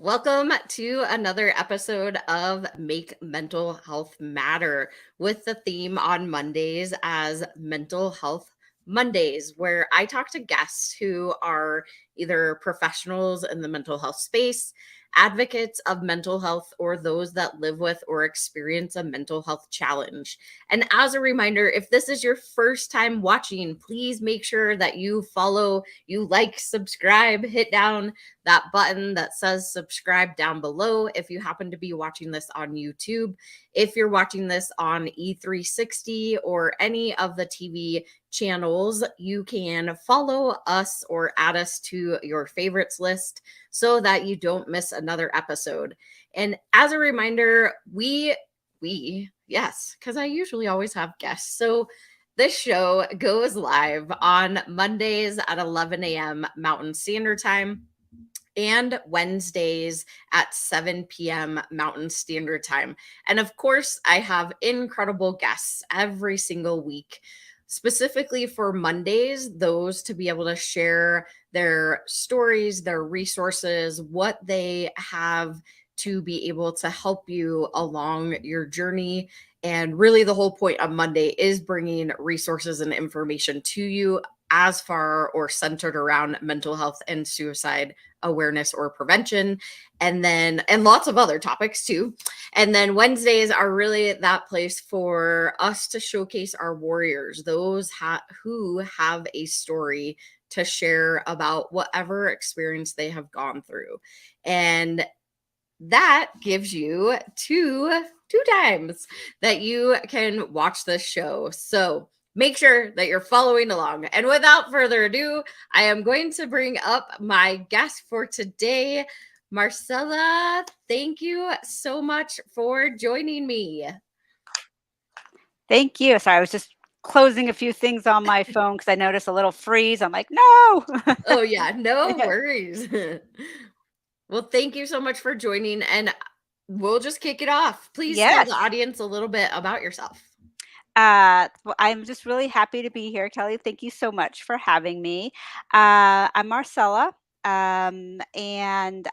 Welcome to another episode of Make Mental Health Matter with the theme on Mondays as Mental Health Mondays, where I talk to guests who are either professionals in the mental health space, advocates of mental health, or those that live with or experience a mental health challenge. And as a reminder, if this is your first time watching, please make sure that you follow, you like, subscribe, hit down that button that says subscribe down below if you happen to be watching this on YouTube. If you're watching this on E360 or any of the TV channels, you can follow us or add us to your favorites list so that you don't miss another episode. And as a reminder, yes, because I usually always have guests. So this show goes live on Mondays at 11 a.m. Mountain Standard Time and Wednesdays at 7 p.m. Mountain Standard Time. And of course, I have incredible guests every single week, specifically for Mondays, those to be able to share their stories, their resources, what they have to be able to help you along your journey. And really, the whole point of Monday is bringing resources and information to you as far or centered around mental health and suicide awareness or prevention, and lots of other topics too. And then Wednesdays are really that place for us to showcase our warriors, those who have a story to share about whatever experience they have gone through. And that gives you two times that you can watch this show. So make sure that you're following along. And without further ado, I am going to bring up my guest for today, Marcella. Thank you so much for joining me. Thank you. Sorry, I was just closing a few things on my phone because I noticed a little freeze. I'm like, no. Oh, yeah, no worries. Well, thank you so much for joining, and we'll just kick it off. Please tell the audience a little bit about yourself. Well, I'm just really happy to be here, Kelly. Thank you so much for having me. I'm Marcella, and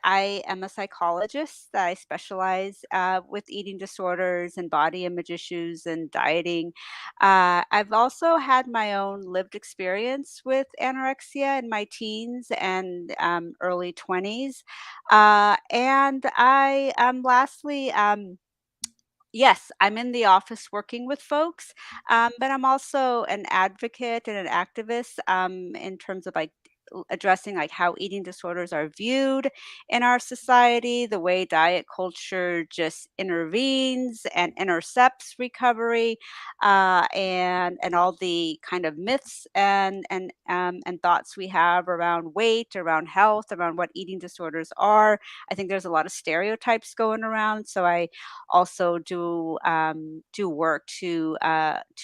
I am a psychologist. I specialize with eating disorders and body image issues and dieting. I've also had my own lived experience with anorexia in my teens and early 20s. And I lastly, yes, I'm in the office working with folks, but I'm also an advocate and an activist in terms of addressing like how eating disorders are viewed in our society, the way diet culture just intervenes and intercepts recovery, and all the kind of myths and thoughts we have around weight, around health, around what eating disorders are. I think there's a lot of stereotypes going around, so I also do work to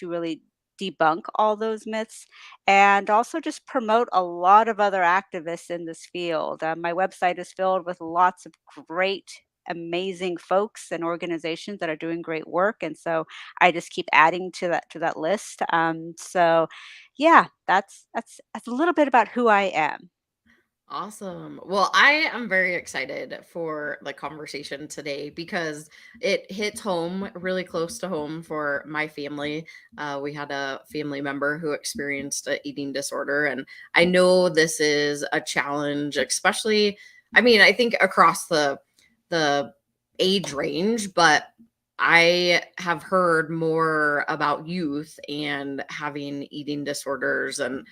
really debunk all those myths and also just promote a lot of other activists in this field. My website is filled with lots of great, amazing folks and organizations that are doing great work, and so I just keep adding to that list. So, yeah, that's a little bit about who I am. Awesome. Well, I am very excited for the conversation today because it hits home, really close to home for my family. We had a family member who experienced an eating disorder, and I know this is a challenge, especially, I mean, I think across the age range, but I have heard more about youth and having eating disorders and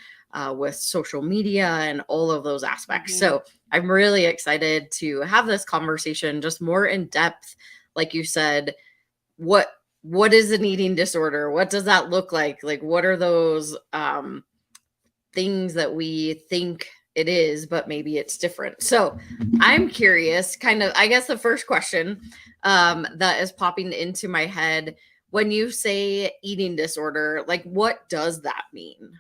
with social media and all of those aspects. Mhm. So I'm really excited to have this conversation just more in depth. Like you said, what is an eating disorder? What does that look like? Like, what are those things that we think it is, but maybe it's different? So I'm curious, kind of, I guess the first question that is popping into my head when you say eating disorder, like, what does that mean?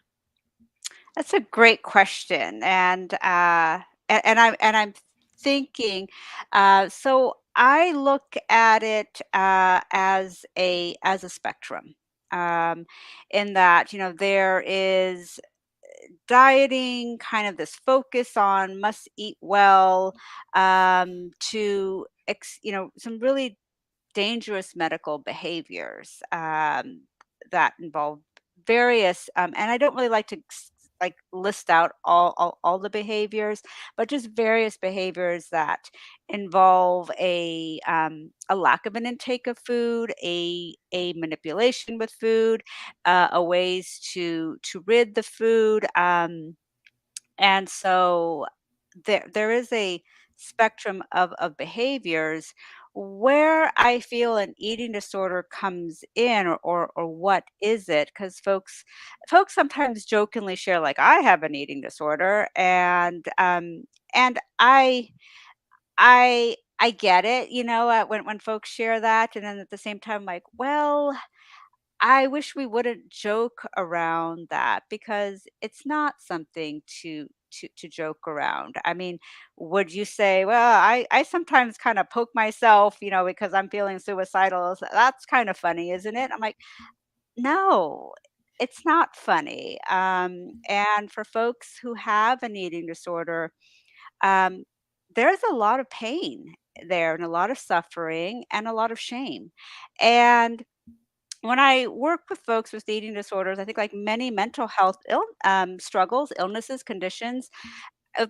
That's a great question, and I'm thinking. So I look at it as a spectrum, in that there is dieting, kind of this focus on must eat well, to some really dangerous medical behaviors that involve various and I don't really like to like list out all the behaviors, but just various behaviors that involve a lack of an intake of food, a manipulation with food, a ways to rid the food, and so there is a spectrum of behaviors where I feel an eating disorder comes in, or what is it? Because folks sometimes jokingly share like I have an eating disorder, and I get it, when folks share that, and then at the same time, like, well, I wish we wouldn't joke around that because it's not something to joke around. I mean, would you say, "Well, I sometimes kinda poke myself, because I'm feeling suicidal. So that's kind of funny, isn't it?" I'm like, "No, it's not funny." And for folks who have an eating disorder, um, there's a lot of pain there and a lot of suffering and a lot of shame. And when I work with folks with eating disorders, I think like many mental health struggles, illnesses, conditions,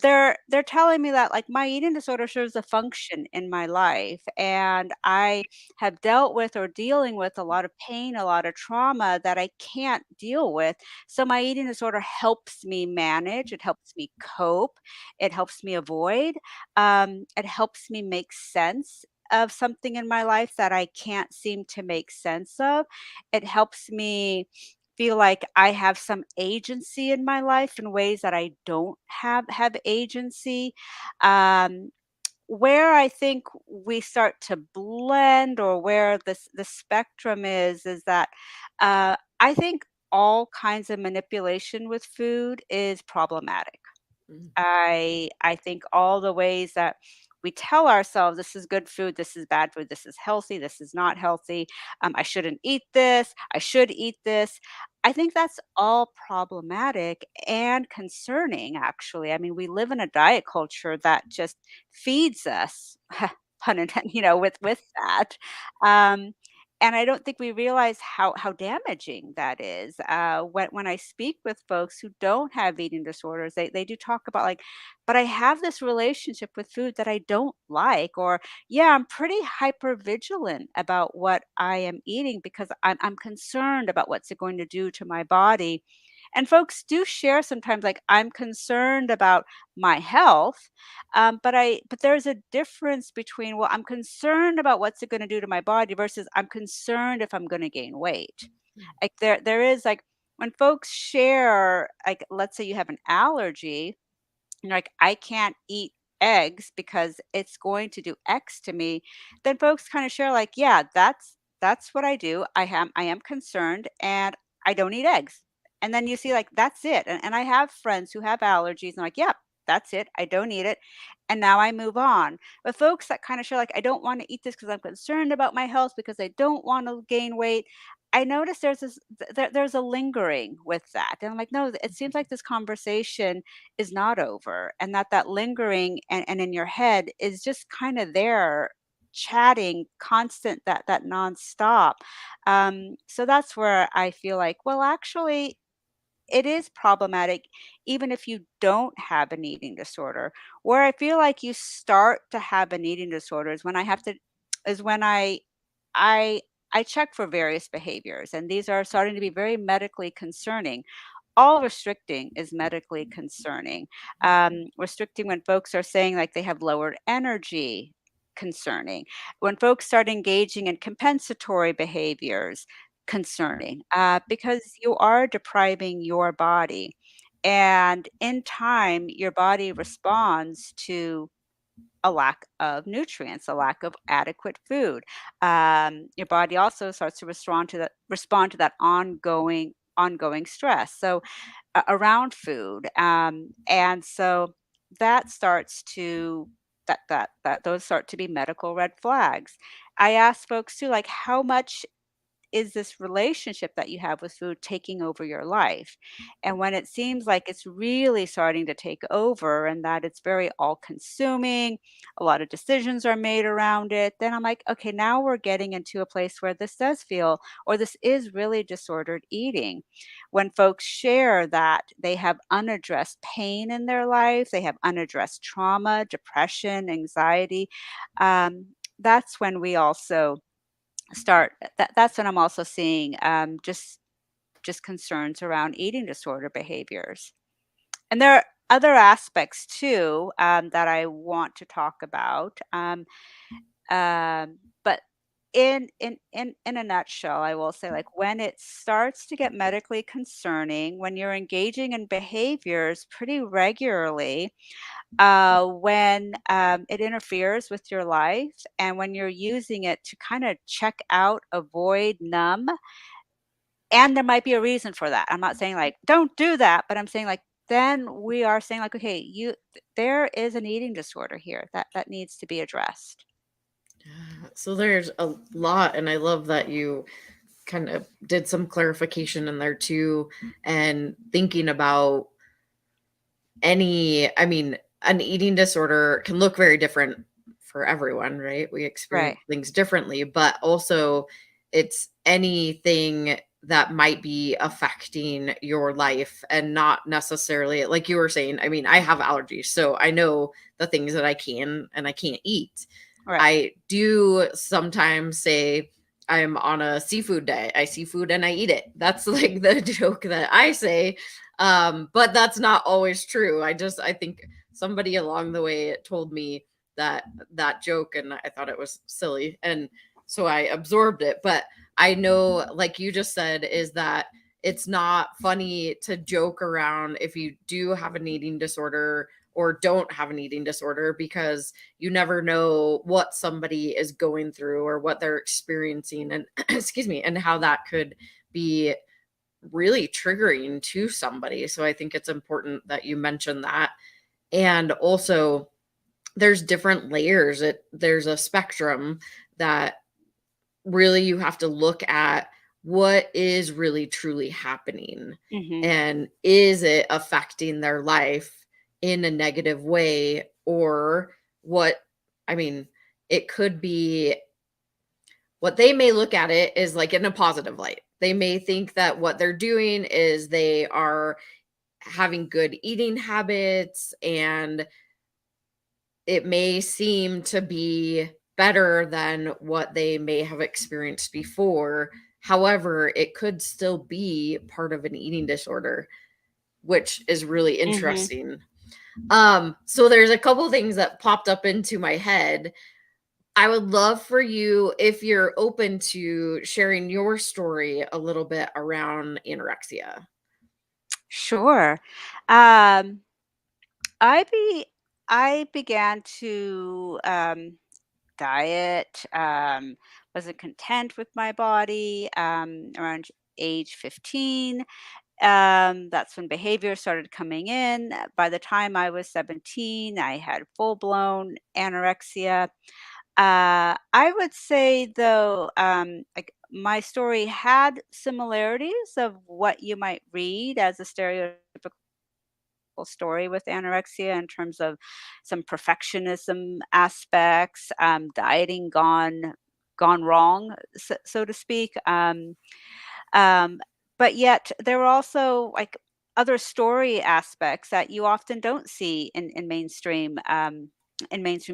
they're telling me that, like, my eating disorder serves a function in my life, and I have dealt with or dealing with a lot of pain, a lot of trauma that I can't deal with. So my eating disorder helps me manage, it helps me cope, it helps me avoid, it helps me make sense of something in my life that I can't seem to make sense of. It helps me feel like I have some agency in my life in ways that I don't have agency. Um, where I think we start to blend, or where the spectrum is that I think all kinds of manipulation with food is problematic. Mm. I think all the ways that we tell ourselves this is good food, this is bad food, this is healthy, this is not healthy, I shouldn't eat this, I should eat this. I think that's all problematic and concerning, actually. I mean, we live in a diet culture that just feeds us, pun intended, with that. Um, and I don't think we realize how damaging that is. When I speak with folks who don't have eating disorders, they do talk about like, but I have this relationship with food that I don't like, or yeah, I'm pretty hyper vigilant about what I am eating because I'm concerned about what's it going to do to my body. And folks do share sometimes like I'm concerned about my health, but there's a difference between, well, I'm concerned about what's it going to do to my body versus I'm concerned if I'm going to gain weight. Like there is like when folks share, like let's say you have an allergy, and you're like, I can't eat eggs because it's going to do X to me, then folks kind of share like, yeah, that's what I do. I am concerned and I don't eat eggs. And then you see like that's it. And I have friends who have allergies and like, yep, that's it. I don't eat it. And now I move on. But folks that kind of share like, I don't want to eat this because I'm concerned about my health because I don't want to gain weight. I notice there's a lingering with that. And I'm like, no, it seems like this conversation is not over, and that lingering and in your head is just kind of there chatting constant, that nonstop. So that's where I feel like, well, actually it is problematic even if you don't have an eating disorder. Where I feel like you start to have an eating disorder is when I I check for various behaviors, and these are starting to be very medically concerning. All restricting is medically concerning. Restricting when folks are saying like they have lowered energy, concerning. When folks start engaging in compensatory behaviors, concerning, because you are depriving your body. And in time, your body responds to a lack of nutrients, a lack of adequate food. Your body also starts to respond to that ongoing stress. So around food, and so that starts to that those start to be medical red flags. I ask folks too, like, how much is this relationship that you have with food taking over your life? And when it seems like it's really starting to take over and that it's very all consuming, a lot of decisions are made around it, then I'm like, okay, now we're getting into a place where this does feel, or this is really disordered eating. When folks share that they have unaddressed pain in their life, they have unaddressed trauma, depression, anxiety, that's when we also that's when I'm also seeing just concerns around eating disorder behaviors. And there are other aspects too that I want to talk about. But in a nutshell, I will say, like, when it starts to get medically concerning, when you're engaging in behaviors pretty regularly, when it interferes with your life, and when you're using it to kind of check out, avoid, numb, and there might be a reason for that. I'm not saying like don't do that, but I'm saying like then we are saying like, okay, there is an eating disorder here that needs to be addressed. Yeah, so there's a lot, and I love that you kind of did some clarification in there too, and thinking about I mean, an eating disorder can look very different for everyone, right? We Right. experience things differently, but also it's anything that might be affecting your life and not necessarily, like you were saying. I mean, I have allergies, so I know the things that I can and I can't eat. Right. I do sometimes say I'm on a seafood diet. I see food and I eat it. That's like the joke that I say. But that's not always true. I think somebody along the way told me that joke, and I thought it was silly. And so I absorbed it. But I know, like you just said, is that it's not funny to joke around if you do have an eating disorder or don't have an eating disorder, because you never know what somebody is going through or what they're experiencing, and excuse me, and how that could be really triggering to somebody. So I think it's important that you mention that. And also, there's different layers. There's a spectrum that really you have to look at what is really truly happening, Hmm. and is it affecting their life in a negative way, or what I mean, it could be what they may look at it is like in a positive light. They may think that what they're doing is they are having good eating habits, and it may seem to be better than what they may have experienced before. However, it could still be part of an eating disorder, which is really Hmm. interesting. So there's a couple things that popped up into my head. I would love for you, if you're open to sharing your story a little bit around anorexia. Sure. Um, I be I began to diet, wasn't content with my body around age 15. That's when behavior started coming in. By the time I was 17, I had full blown anorexia. I would say, though, like my story had similarities of what you might read as a stereotypical story with anorexia in terms of some perfectionism aspects, dieting gone wrong, so to speak. Um, but yet there were also like other story aspects that you often don't see in mainstream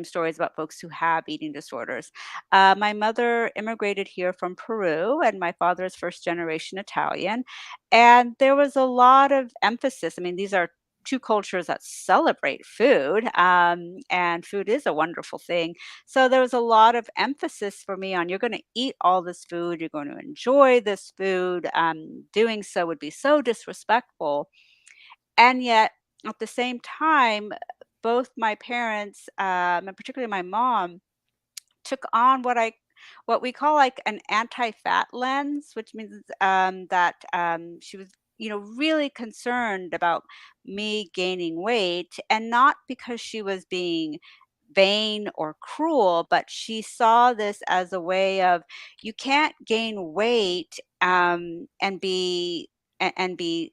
stories about folks who have eating disorders. My mother immigrated here from Peru, and my father is first generation Italian. And there was a lot of emphasis. I mean, these are two cultures that celebrate food, and food is a wonderful thing. So there was a lot of emphasis for me on you're going to eat all this food, you're going to enjoy this food. Doing so would be so disrespectful. And yet, at the same time, both my parents, and particularly my mom, took on what we call like an anti-fat lens, which means that she was, really concerned about me gaining weight, and not because she was being vain or cruel, but she saw this as a way of, you can't gain weight and be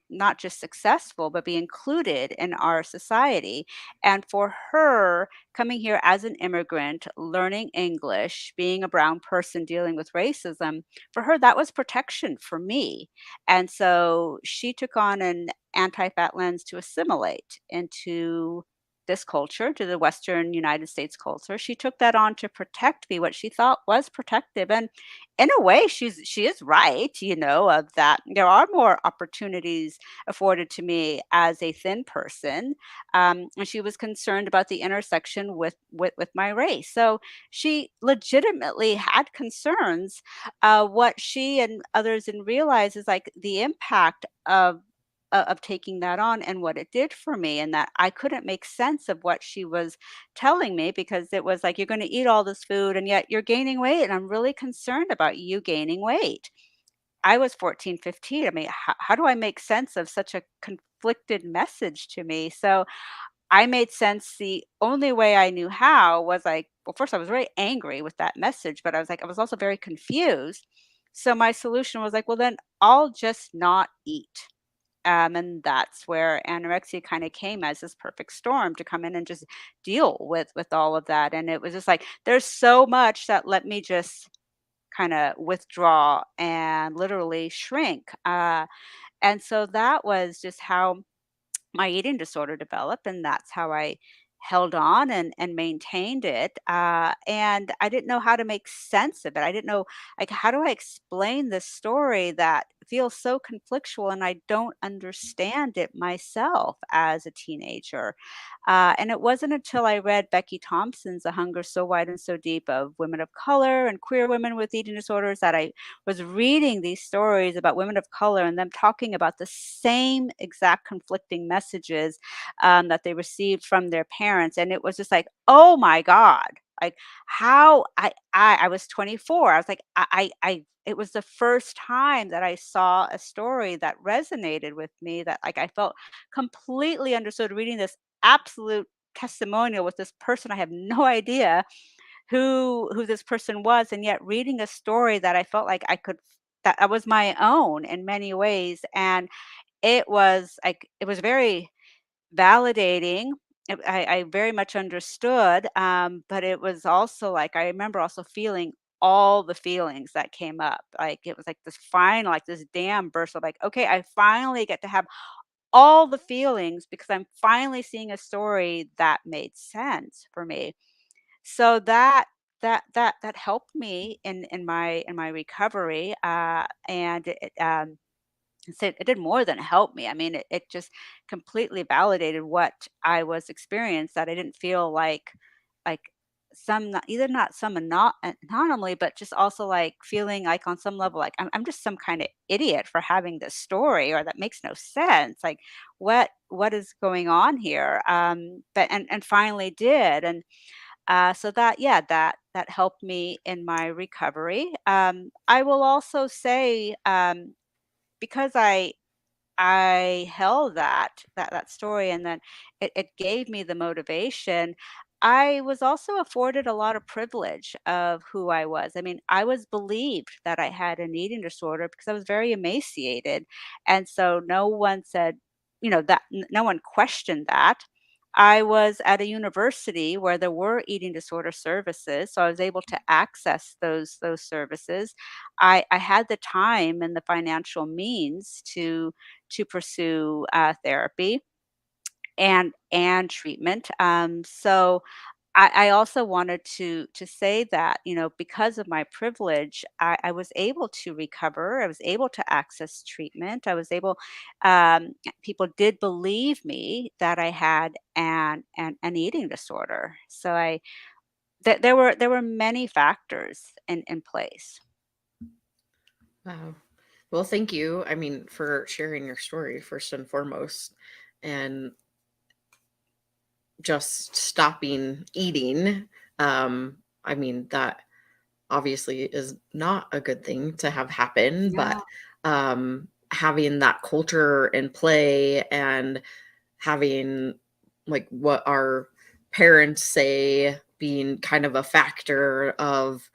not just successful, but be included in our society. And for her, coming here as an immigrant, learning English, being a brown person dealing with racism, for her, that was protection for me. And so she took on an anti-fat lens to assimilate into this culture, to the Western United States culture. She took that on to protect me, what she thought was protective. And in a way, she is right, of that. There are more opportunities afforded to me as a thin person. And she was concerned about the intersection with my race. So she legitimately had concerns. What she and others didn't realize is like the impact of taking that on and what it did for me, and that I couldn't make sense of what she was telling me, because it was like, you're going to eat all this food and yet you're gaining weight, and I'm really concerned about you gaining weight. I was 14, 15. I mean, how do I make sense of such a conflicted message to me? So I made sense. The only way I knew how was like, well, first I was very angry with that message, but I was also very confused. So my solution was like, well, then I'll just not eat. And that's where anorexia kind of came as this perfect storm to come in and just deal with all of that. And it was just like, there's so much that let me just kind of withdraw and literally shrink. And so that was just how my eating disorder developed, and that's how I held on and maintained it. And I didn't know how to make sense of it. I didn't know, like, how do I explain this story that feels so conflictual and I don't understand it myself as a teenager. And it wasn't until I read Becky Thompson's A Hunger So Wide and So Deep of women of color and queer women with eating disorders that I was reading these stories about women of color and them talking about the same exact conflicting messages that they received from their parents. And it was just like, oh my God. Like, how I was 24. I was like, it was the first time that I saw a story that resonated with me, that like I felt completely understood reading this absolute testimonial with this person. I have no idea who this person was, and yet reading a story that I felt like that was my own in many ways. And it was very validating. I very much understood, but it was also like, I remember also feeling all the feelings that came up. Like, it was like this final, like this dam burst of like, okay, I finally get to have all the feelings because I'm finally seeing a story that made sense for me. So that helped me in my recovery, and it did more than help me. I mean, it just completely validated what I was experienced, that I didn't feel like some not, either not some anomaly, but just also like feeling like on some level like I'm just some kind of idiot for having this story, or that makes no sense. Like, what is going on here? But and finally did. And so that, yeah, that helped me in my recovery. I will also say, because I held that story, and then it gave me the motivation. I was also afforded a lot of privilege of who I was. I mean, I was believed that I had an eating disorder because I was very emaciated. And so no one said, no one questioned that. I was at a university where there were eating disorder services, so I was able to access those services. I had the time and the financial means to pursue therapy and treatment. So I also wanted to say that, because of my privilege, I was able to recover. I was able to access treatment. I was able. People did believe me that I had an eating disorder. So there were many factors in place. Wow. Well, thank you. I mean, for sharing your story first and foremost, and just stopping eating. I mean, that obviously is not a good thing to have happen, but Yeah. having that culture in play, and having like what our parents say being kind of a factor of,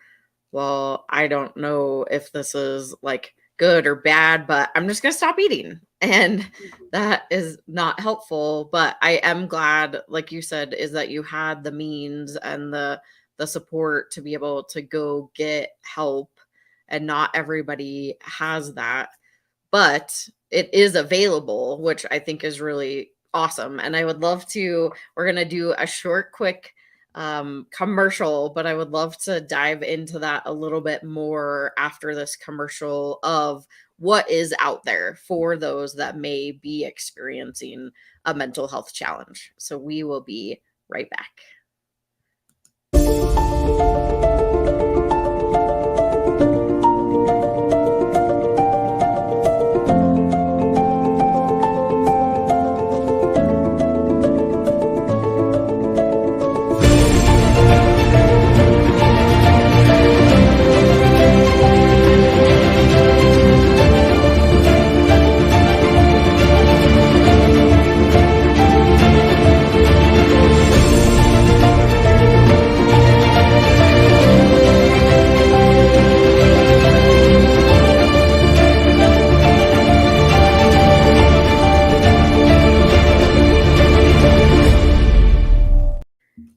well, I don't know if this is like good or bad, but I'm just going to stop eating. And that is not helpful. But I am glad, like you said, is that you had the means and the support to be able to go get help. And not everybody has that, but it is available, which I think is really awesome. And I would love to, we're going to do a short, quick commercial, but I would love to dive into that a little bit more after this commercial of what is out there for those that may be experiencing a mental health challenge. So we will be right back.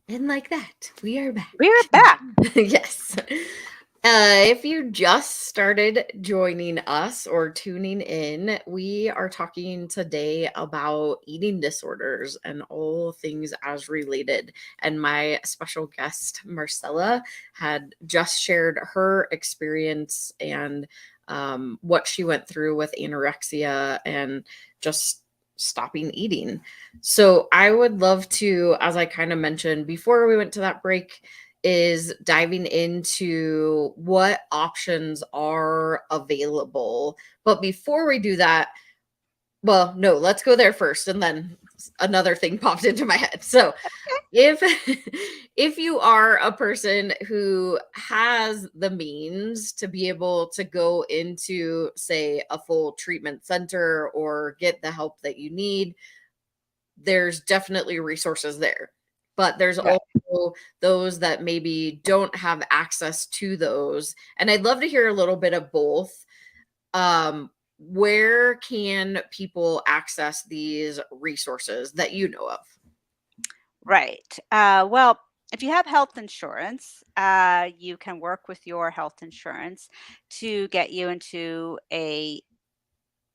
And like that, we are back. We are back. Yes. If you just started joining us or tuning in, we are talking today about eating disorders and all things as related. And my special guest, Marcella, had just shared her experience and what she went through with anorexia and just stopping eating. So I would love to, as I kind of mentioned before we went to that break, is diving into what options are available. But before we do that, well, no, let's go there first. And then another thing popped into my head. So if if you are a person who has the means to be able to go into, say, a full treatment center or get the help that you need, there's definitely resources there. But there's Right. also those that maybe don't have access to those. And I'd love to hear a little bit of both. Where can people access these resources that you know of? Right. Well, if you have health insurance, you can work with your health insurance to get you into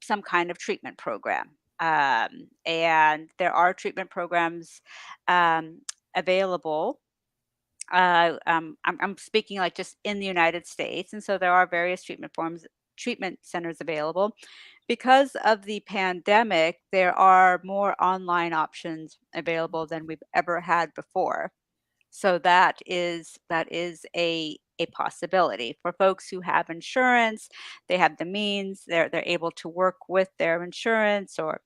some kind of treatment program. And there are treatment programs um, available. I'm speaking like just in the United States, and so there are various treatment centers available. Because of the pandemic, there are more online options available than we've ever had before. So that is a possibility for folks who have insurance. They have the means. They're able to work with their insurance or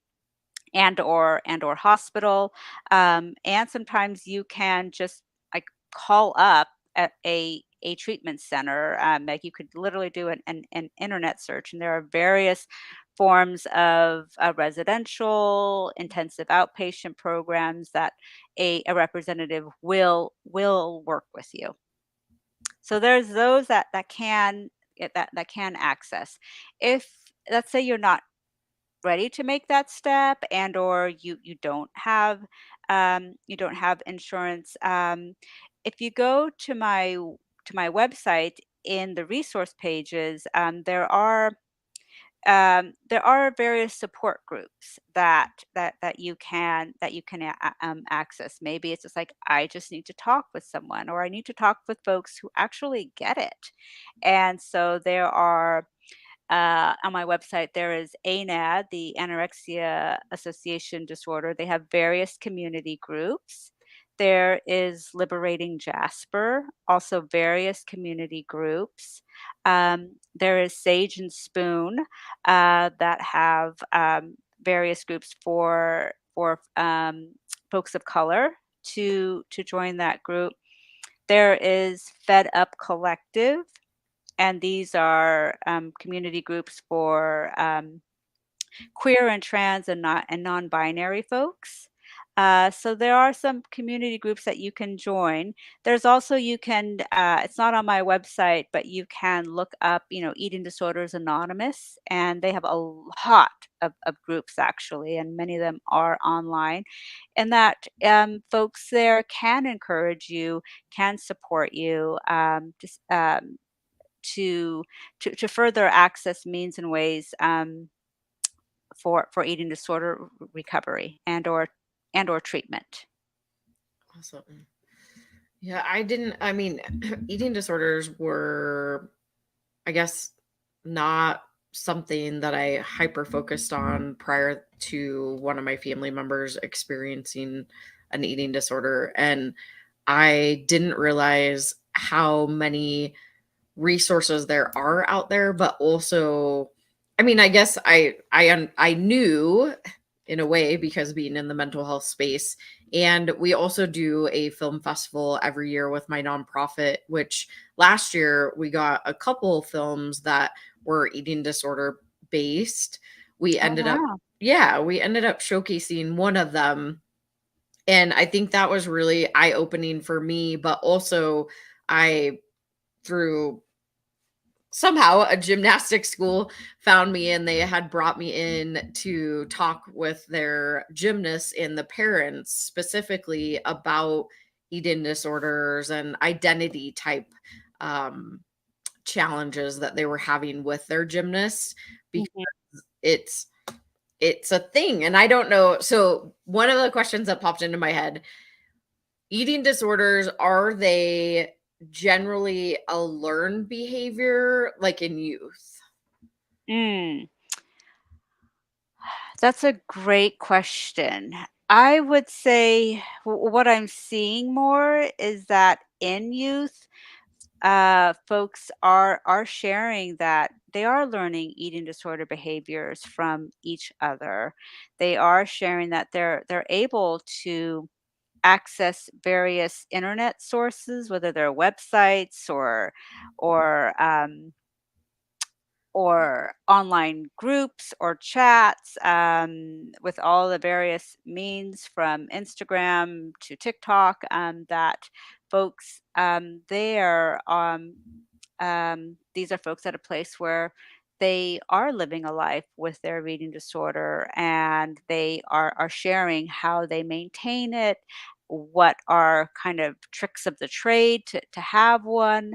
hospital. And sometimes you can just like call up at a treatment center. Like you could literally do an internet search, and there are various forms of residential intensive outpatient programs that a representative will work with you. So there's those that can that can access. If, let's say, you're not ready to make that step, and or you don't have insurance, if you go to my website, in the resource pages, there are various support groups that you can access. Maybe it's just like, I just need to talk with someone, or I need to talk with folks who actually get it. And so there are, on my website, there is ANAD, the Anorexia Association Disorder. They have various community groups. There is Liberating Jasper, also various community groups. There is Sage and Spoon, that have various groups for folks of color to join that group. There is Fed Up Collective, and these are community groups for queer and trans and non-binary folks. So there are some community groups that you can join. There's also it's not on my website, but you can look up, Eating Disorders Anonymous, and they have a lot of groups actually, and many of them are online. And that folks there can encourage you, can support you, to to further access means and ways for eating disorder recovery and or treatment. Awesome. Yeah, I mean, eating disorders were, I guess, not something that I hyper focused on prior to one of my family members experiencing an eating disorder. And I didn't realize how many resources there are out there, but also, I mean, I guess I knew in a way because being in the mental health space. And we also do a film festival every year with my nonprofit, which last year we got a couple films that were eating disorder based. We Oh, ended up, wow. yeah, we ended up showcasing one of them. And I think that was really eye opening for me, but also I, through somehow a gymnastics school found me, and they had brought me in to talk with their gymnasts and the parents specifically about eating disorders and identity type um, challenges that they were having with their gymnasts, because Mhm. it's it's a thing. And I don't know, so one of the questions that popped into my head: eating disorders, are they generally a learned behavior like in youth? Mm, that's a great question. I would say what I'm seeing more is that in youth, folks are sharing that they are learning eating disorder behaviors from each other. They are sharing that they're able to access various internet sources, whether they're websites or online groups or chats, with all the various means from Instagram to TikTok, that folks there these are folks at a place where they are living a life with their eating disorder, and they are sharing how they maintain it, what are kind of tricks of the trade to have one.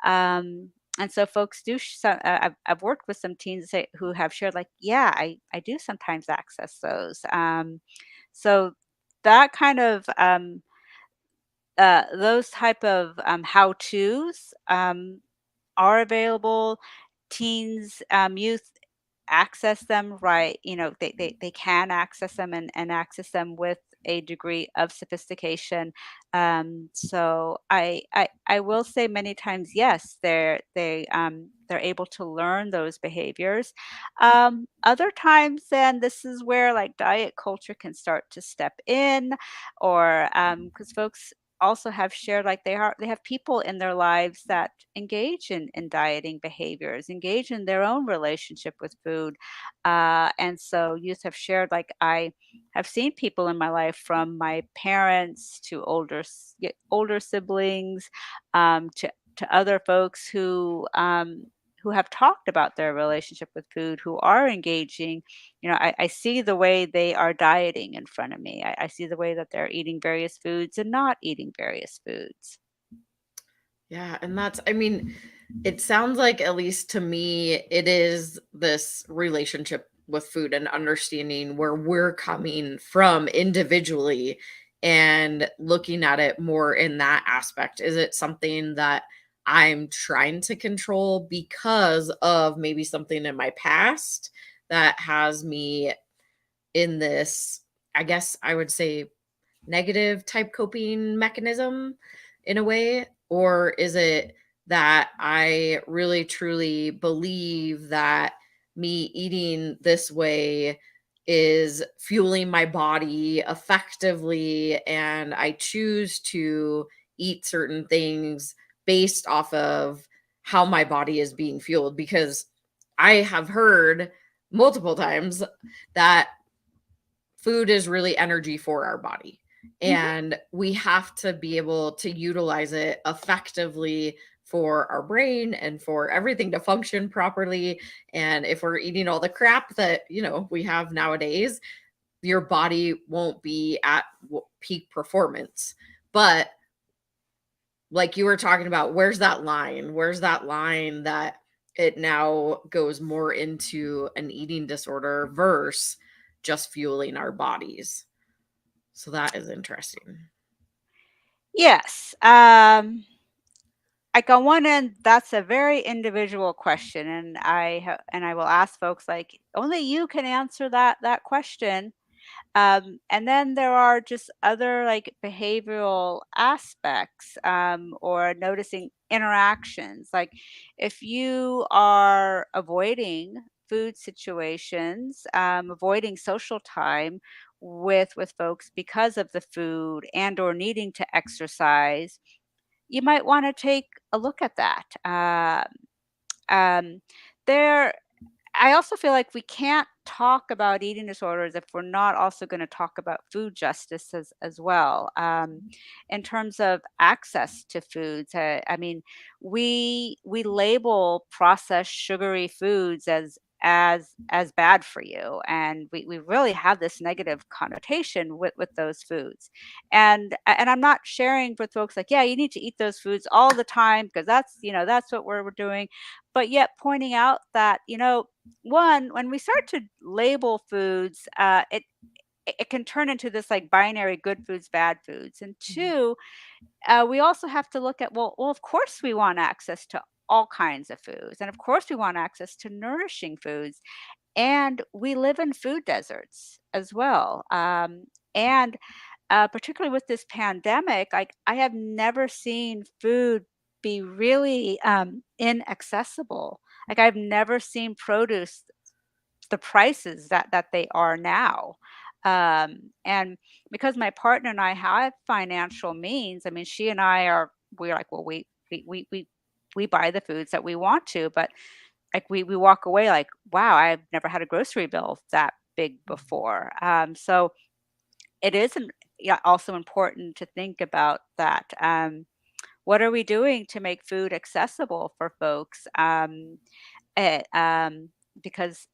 And so folks do I've worked with some teens who have shared, like, yeah, I do sometimes access those. So that kind of those type of how-tos are available. Teens, youth access them, right? They can access them, and access them with a degree of sophistication. So I will say many times, yes, they're able to learn those behaviors. Other times, then this is where like diet culture can start to step in, or because folks also have shared, like, they have people in their lives that engage in dieting behaviors, engage in their own relationship with food. And so youth have shared, like, I have seen people in my life, from my parents to older siblings, to other folks who have talked about their relationship with food, who are engaging. I see the way they are dieting in front of me. I see the way that they're eating various foods and not eating various foods. Yeah, and that's, I mean, it sounds like, at least to me, it is this relationship with food and understanding where we're coming from individually and looking at it more in that aspect. Is it something that I'm trying to control because of maybe something in my past that has me in this, I guess I would say, negative type coping mechanism in a way? Or is it that I really truly believe that me eating this way is fueling my body effectively, and I choose to eat certain things based off of how my body is being fueled? Because I have heard multiple times that food is really energy for our body. And we have to be able to utilize it effectively for our brain and for everything to function properly. And if we're eating all the crap that, we have nowadays, your body won't be at peak performance. But like you were talking about, where's that line? Where's that line that it now goes more into an eating disorder versus just fueling our bodies? So that is interesting. Yes. Like on one end, that's a very individual question, and I will ask folks like only you can answer that question. And then there are just other like behavioral aspects, or noticing interactions. Like if you are avoiding food situations, avoiding social time with folks because of the food and or needing to exercise, you might want to take a look at that. Um, there I also feel like we can't talk about eating disorders if we're not also going to talk about food justice as well, in terms of access to foods. I mean, we label processed sugary foods as bad for you, and we really have this negative connotation with those foods. And I'm not sharing with folks like, yeah, you need to eat those foods all the time because that's what we're doing, but yet pointing out that one, when we start to label foods, it can turn into this like binary good foods, bad foods. And two, we also have to look at, well, of course we want access to all kinds of foods. And of course we want access to nourishing foods. And we live in food deserts as well. And particularly with this pandemic, like I have never seen food be really inaccessible. Like I've never seen produce the prices that they are now. And because my partner and I have financial means, I mean, she and I we're like, well, we buy the foods that we want to, but like we walk away like, wow, I've never had a grocery bill that big before. So it is yeah, also important to think about that. What are we doing to make food accessible for folks? Eh, um, because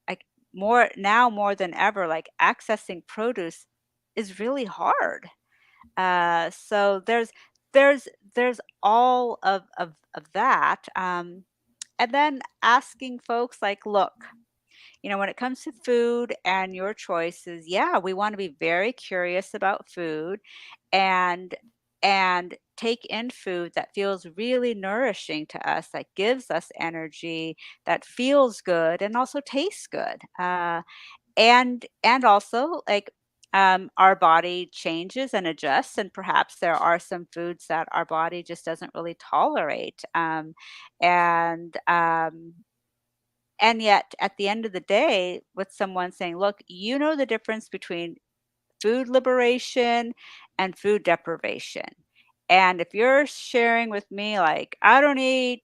like more than ever, like accessing produce is really hard. So there's there's all of that. And then asking folks like, look, when it comes to food and your choices, yeah, we want to be very curious about food and take in food that feels really nourishing to us, that gives us energy, that feels good and also tastes good. And also like our body changes and adjusts, and perhaps there are some foods that our body just doesn't really tolerate. And and yet, at the end of the day, with someone saying, look, you know the difference between food liberation and food deprivation. And if you're sharing with me, like, I don't eat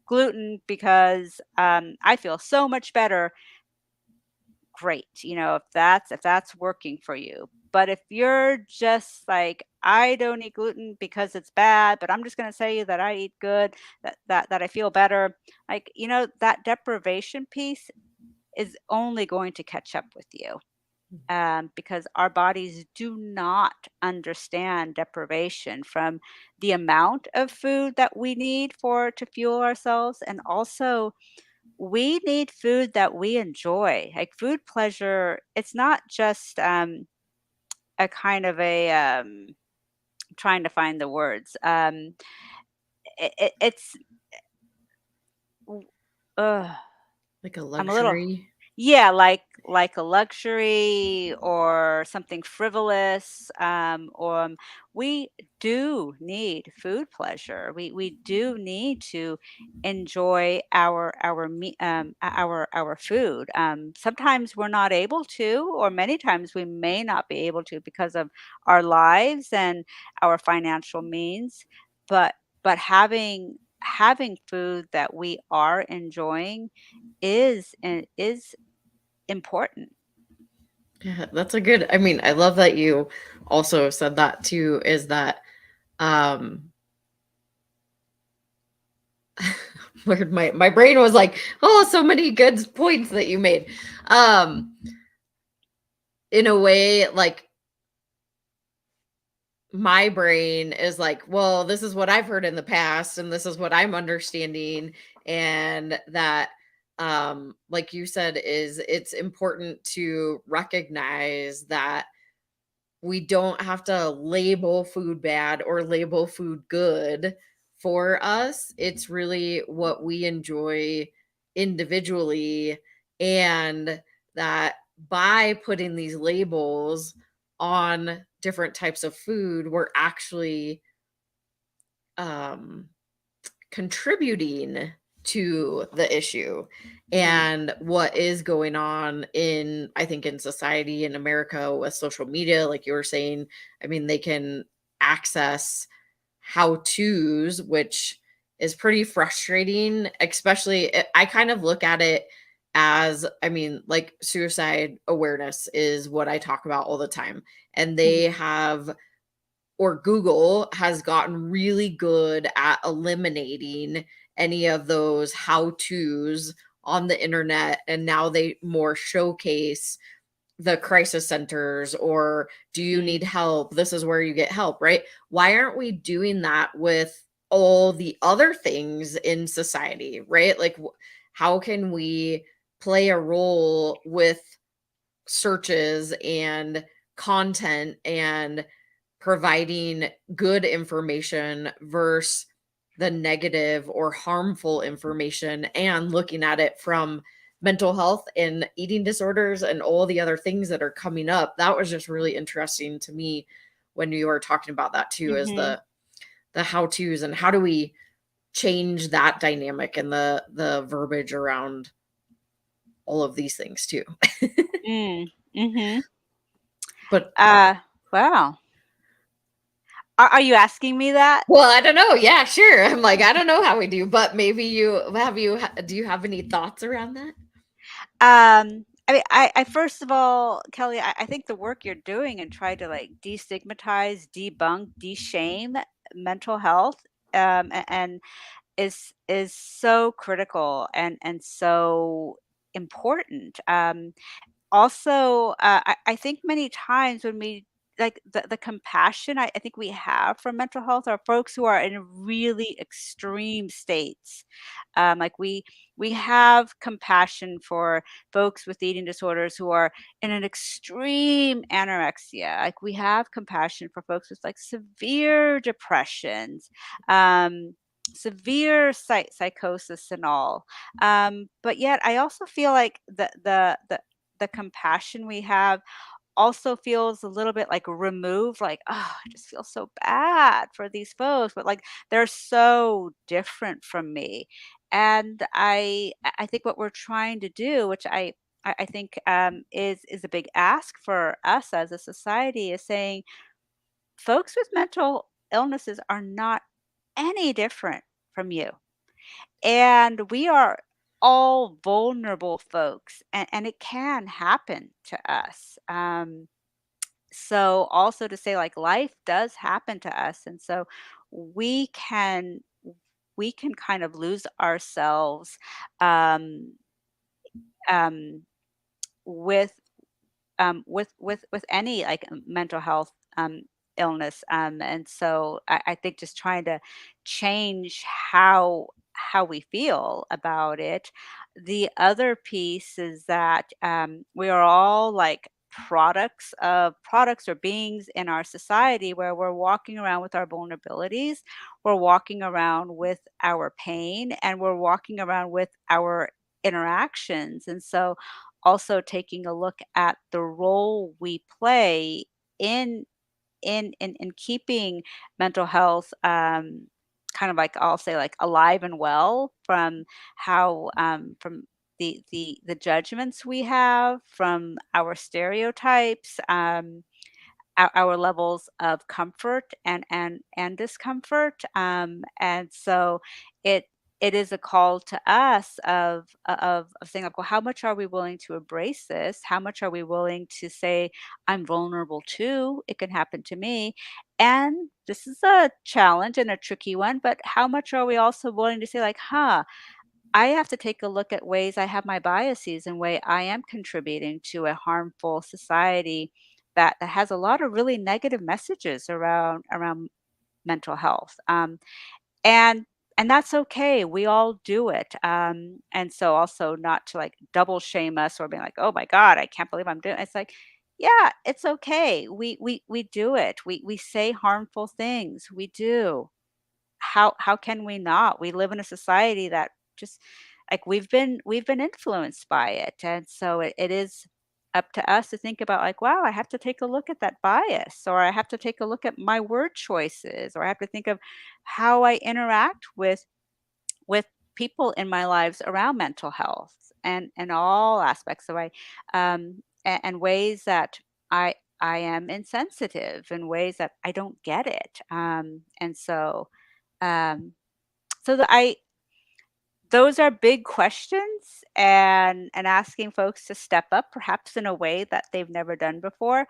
gluten because I feel so much better, great. If that's working for you. But if you're just like, I don't eat gluten because it's bad, but I'm just going to say that I eat good, that I feel better, like, that deprivation piece is only going to catch up with you, because our bodies do not understand deprivation from the amount of food that we need to fuel ourselves. And also, we need food that we enjoy. Like food pleasure, it's not just a kind of trying to find the words. It's, uh, Like a I'm a little luxury. Yeah, like a luxury or something frivolous. Or we do need food pleasure. We do need to enjoy our food. Sometimes we're not able to, or many times we may not be able to because of our lives and our financial means. But having food that we are enjoying is important. Yeah, that's a good, I mean, I love that you also said that too, is that um where my brain was like, oh, so many good points that you made. Um in a way, like my brain is like, well, this is what I've heard in the past and this is what I'm understanding, and that like you said, is it's important to recognize that we don't have to label food bad or label food good for us. It's really what we enjoy individually, and that by putting these labels on different types of food, we're actually um contributing to the issue Mm, and what is going on in, I think, in society in America with social media, like you were saying. I mean, they can access how to's, which is pretty frustrating, especially I kind of look at it as, I mean, like suicide awareness is what I talk about all the time, and they mhm, have, or Google has gotten really good at eliminating any of those how to's on the internet. And now they more showcase the crisis centers, or do you mm, need help? This is where you get help, right? Why aren't we doing that with all the other things in society, right? Like, how can we play a role with searches and content and providing good information versus the negative or harmful information, and looking at it from mental health and eating disorders and all the other things that are coming up. That was just really interesting to me when you were talking about that too, is mhm, the how to's and how do we change that dynamic and the verbiage around all of these things too. mm, mhm. But Uh, wow. Are you asking me that? well, I don't know. Yeah, sure. I'm like, I don't know how we do, but maybe do you have any thoughts around that? I mean, I first of all, Kelly, I think the work you're doing and try to like destigmatize, debunk, de-shame mental health, and is so critical and so important. Also, I think many times when we like the compassion I think we have for mental health are folks who are in really extreme states. Like we have compassion for folks with eating disorders who are in an extreme anorexia. Like we have compassion for folks with like severe depressions, um, severe psychosis and all. But yet I also feel like the compassion we have also feels a little bit like removed, like, oh, I just feel so bad for these folks, but like they're so different from me. And I think what we're trying to do, which I think is a big ask for us as a society, is saying folks with mental illnesses are not any different from you, and we are all vulnerable folks, and it can happen to us. So also to say like life does happen to us, and so we can we can kind of lose ourselves um, um, with with any like mental health illness, and so I think just trying to change how we feel about it. The other piece is that we are all like products or beings in our society where we're walking around with our vulnerabilities, we're walking around with our pain, and we're walking around with our interactions. And so also taking a look at the role we play in in keeping mental health kind of like I'll say like alive and well from how from the judgments we have, from our stereotypes, our levels of comfort and discomfort, and so it it is a call to us of saying like, well, how much are we willing to embrace this? How much are we willing to say, I'm vulnerable too? It can happen to me. And this is a challenge and a tricky one, but how much are we also willing to say, like, I have to take a look at ways I have my biases and way I am contributing to a harmful society that has a lot of really negative messages around mental health. And and that's okay. We all do it. And so also not to like double shame us or being like, oh my God, I can't believe I'm doing it. It's like, yeah, it's okay. We do it. We say harmful things. We do. How can we not? We live in a society that just like we've been influenced by it. And so it is up to us to think about like, wow, I have to take a look at that bias, or I have to take a look at my word choices, or I have to think of how I interact with people in my lives around mental health and all aspects of and ways that I am insensitive and ways that I don't get it. And so um, so that I those are big questions, and asking folks to step up perhaps in a way that they've never done before.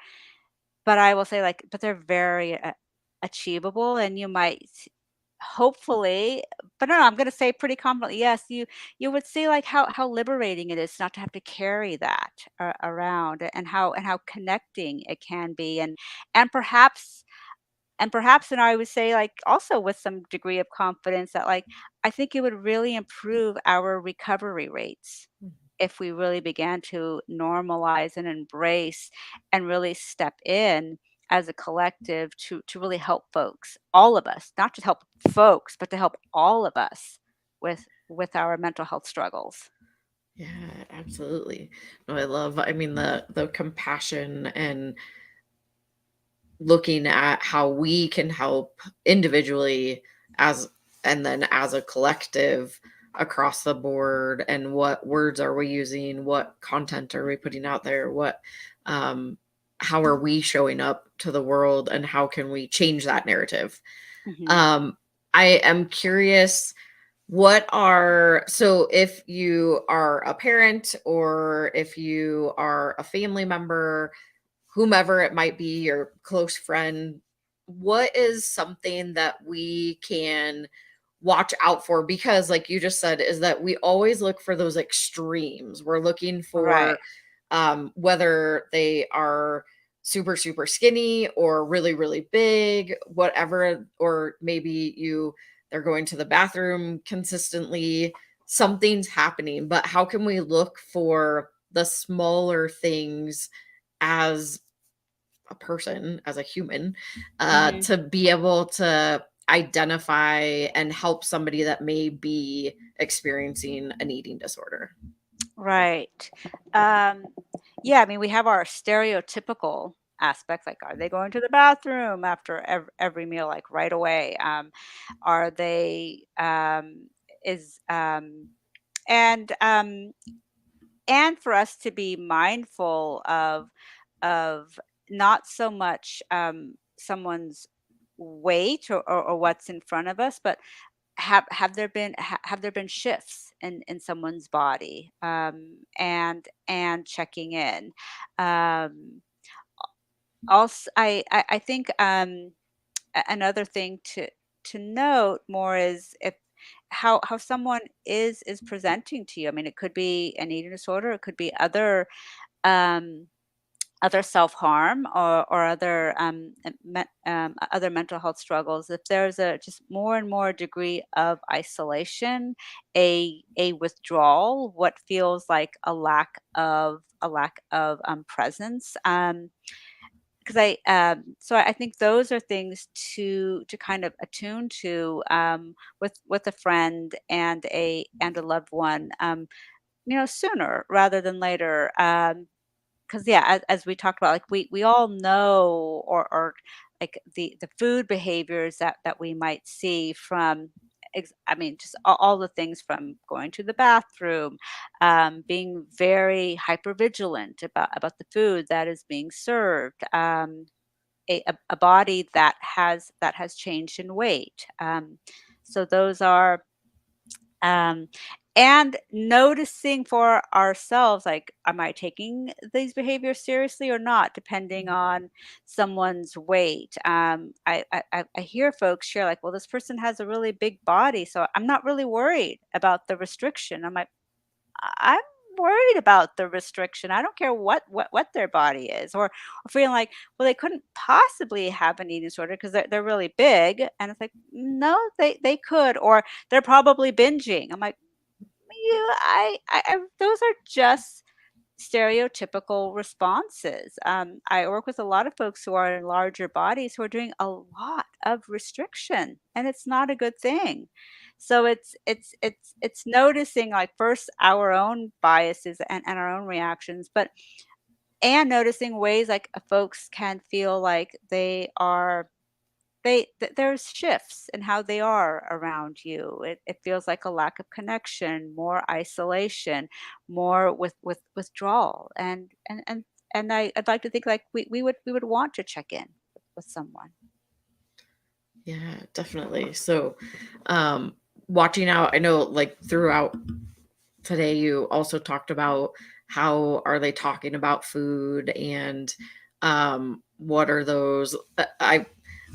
But I will say, like, but they're very achievable, and you might hopefully, but no, I'm going to say pretty confidently, yes, you would see like how liberating it is not to have to carry that around, and how connecting it can be, and perhaps and I would say, like, also with some degree of confidence that, like, I think it would really improve our recovery rates if we really began to normalize and embrace and really step in as a collective to really help folks, all of us, not just help folks, but to help all of us with our mental health struggles. Yeah, absolutely. No, I mean, the compassion and looking at how we can help individually as and then as a collective across the board, and what words are we using, what content are we putting out there, what um how are we showing up to the world, and how can we change that narrative. Mhm. um I am curious, so if you are a parent or if you are a family member, whomever it might be, your close friend, what is something that we can watch out for? Because, like you just said, is that we always look for those extremes. We're looking Right. for whether they are super, super skinny or really, really big, whatever, or maybe they're going to the bathroom consistently, something's happening. But how can we look for the smaller things as a person, as a human, Mhm. to be able to identify and help somebody that may be experiencing an eating disorder? Right. Um, yeah, I mean, we have our stereotypical aspects, like, are they going to the bathroom after every meal, like right away? Are they, is, and, um, and for us to be mindful of not so much, someone's weight or what's in front of us, but have there been shifts in someone's body, and checking in. Um, also, I think another thing to note more is if how someone is presenting to you. I mean, it could be an eating disorder, it could be um, other self-harm or other other mental health struggles. If there's a just more and more degree of isolation, a withdrawal, what feels like a lack of presence, because I think those are things to kind of attune to, with a friend and a loved one, sooner rather than later. 'Cause yeah, as we talked about, like, we all know, or like the food behaviors that we might see from I mean, just all the things from going to the bathroom, being very hypervigilant about the food that is being served, a body that has changed in weight. So those are Um, and noticing for ourselves, like, am I taking these behaviors seriously or not, depending on someone's weight. I hear folks share, like, well, this person has a really big body, so I'm not really worried about the restriction. I'm like, I'm worried about the restriction. I don't care what their body is, or feeling like, well, they couldn't possibly have an eating disorder because they're really big, and it's like, no, they could, or they're probably binging. I'm like, you, those are just stereotypical responses. I work with a lot of folks who are in larger bodies who are doing a lot of restriction, and it's not a good thing. So it's noticing, like, first our own biases and our own reactions, but and noticing ways like folks can feel like they are there's shifts in how they are around you. It feels like a lack of connection, more isolation, more with withdrawal, and I'd like to think like we would want to check in with someone. Yeah, definitely. So, watching out, I know like throughout today, you also talked about how are they talking about food and what are those I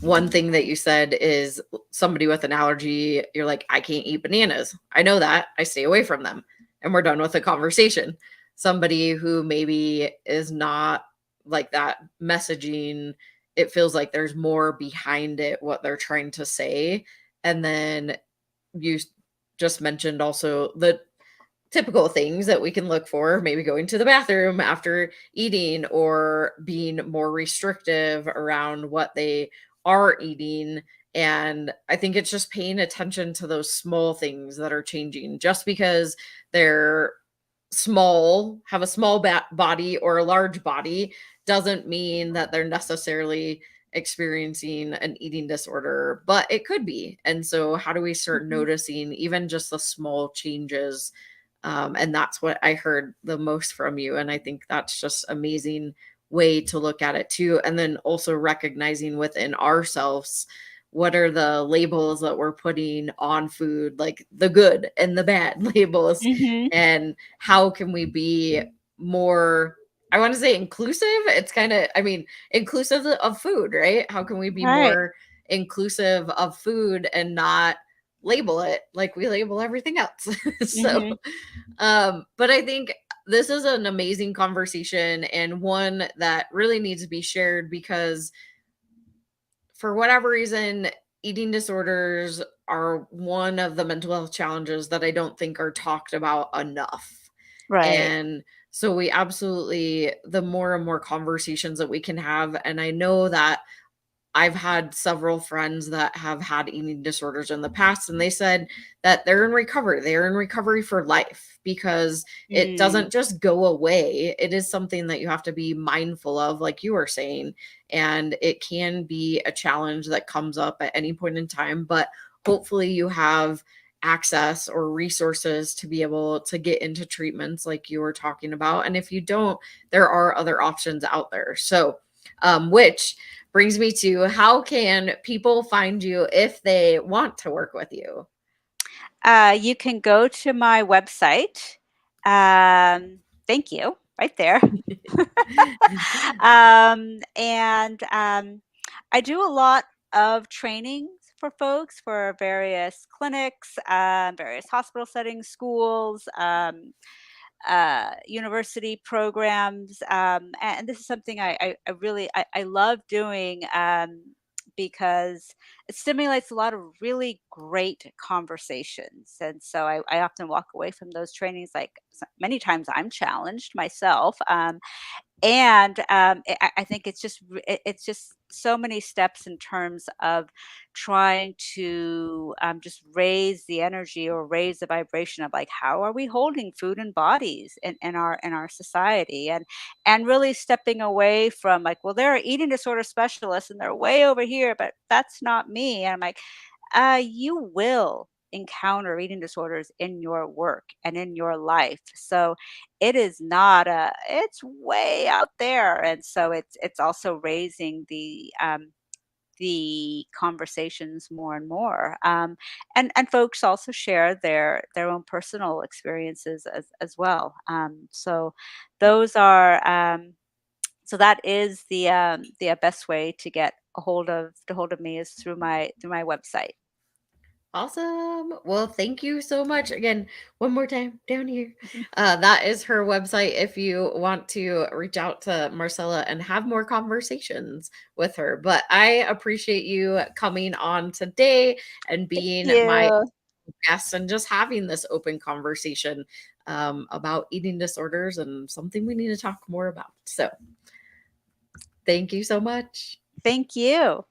one thing that you said is somebody with an allergy, you're like, I can't eat bananas. I know that. I stay away from them. And we're done with the conversation. Somebody who maybe is not like that messaging, it feels like there's more behind it, what they're trying to say. And then you just mentioned also the typical things that we can look for, maybe going to the bathroom after eating or being more restrictive around what they are eating. And I think it's just paying attention to those small things that are changing. Just because they're small, have a small body or a large body, doesn't mean that they're necessarily experiencing an eating disorder, but it could be. And so, how do we start Mhm. noticing even just the small changes? And that's what I heard the most from you. And I think that's just amazing way to look at it too. And then also recognizing within ourselves what are the labels that we're putting on food, like the good and the bad labels, Mhm. and how can we be more, I want to say inclusive. It's kind of, I mean, inclusive of food, right? How can we be Right. more inclusive of food and not label it like we label everything else? So Mhm. but I think this is an amazing conversation and one that really needs to be shared because for whatever reason, eating disorders are one of the mental health challenges that I don't think are talked about enough. Right. And so we absolutely, the more and more conversations that we can have, and I know that I've had several friends that have had eating disorders in the past, and they said that they're in recovery. They're in recovery for life because it Mm. doesn't just go away. It is something that you have to be mindful of, like you were saying. And it can be a challenge that comes up at any point in time, but hopefully you have access or resources to be able to get into treatments like you were talking about. And if you don't, there are other options out there. So, which brings me to how can people find you if they want to work with you? You can go to my website. Thank you. Right there. And I do a lot of trainings for folks for various clinics, various hospital settings, schools, university programs, and this is something I really I love doing, because it stimulates a lot of really great conversations, and so I often walk away from those trainings like many times I'm challenged myself, and I think it's just it's just so many steps in terms of trying to just raise the energy or raise the vibration of, like, how are we holding food and bodies in our society, and really stepping away from, like, well, there are eating disorder specialists and they're way over here, but that's not me. And I'm like, you will encounter eating disorders in your work and in your life. So it is not a, it's way out there. And so it's also raising the conversations more and more. And folks also share their own personal experiences as well. So those are so that is the best way to get a hold of me is through my website. Awesome. Well, thank you so much. Again, one more time down here. Mhm. That is her website if you want to reach out to Marcella and have more conversations with her. But I appreciate you coming on today and Thank being my you. guest and just having this open conversation about eating disorders and something we need to talk more about. So, thank you so much. Thank you.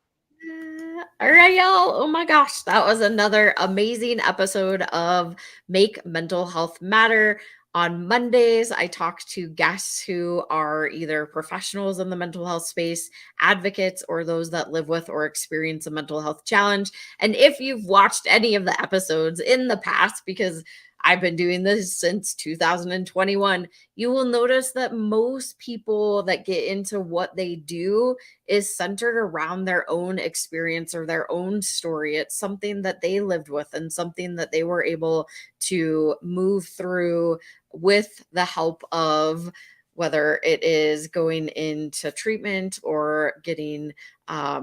All right, y'all. Oh my gosh, that was another amazing episode of Make Mental Health Matter. On Mondays, I talk to guests who are either professionals in the mental health space, advocates, or those that live with or experience a mental health challenge. And if you've watched any of the episodes in the past, because I've been doing this since 2021, you will notice that most people that get into what they do is centered around their own experience or their own story. It's something that they lived with and something that they were able to move through with the help of whether it is going into treatment or getting I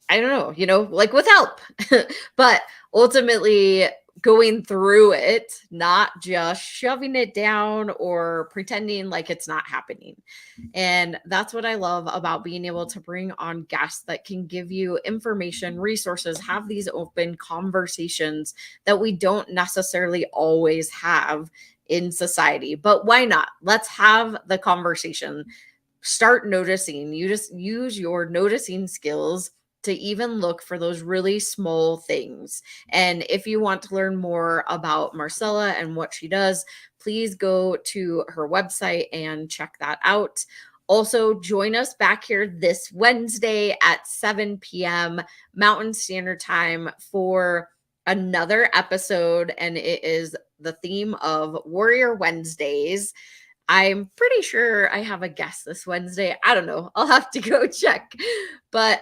don't know, like with help. But ultimately going through it, not just shoving it down or pretending like it's not happening. And that's what I love about being able to bring on guests that can give you information, resources, have these open conversations that we don't necessarily always have in society. But why not? Let's have the conversation. Start noticing. You just use your noticing skills to even look for those really small things. And if you want to learn more about Marcella and what she does, please go to her website and check that out. Also, join us back here this Wednesday at 7 p.m. Mountain Standard Time for another episode. And it is the theme of Warrior Wednesdays. I'm pretty sure I have a guest this Wednesday. I don't know. I'll have to go check. But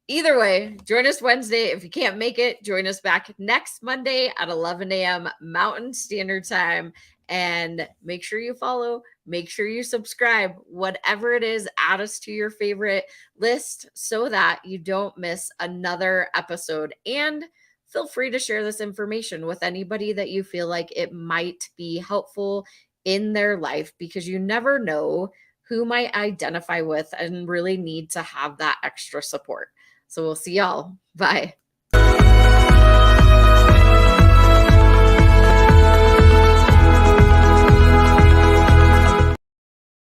either way, join us Wednesday. If you can't make it, join us back next Monday at 11 a.m. Mountain Standard Time. And make sure you follow, make sure you subscribe, whatever it is, add us to your favorite list so that you don't miss another episode. And feel free to share this information with anybody that you feel like it might be helpful in their life, because you never know who might identify with and really need to have that extra support. So we'll see y'all. Bye.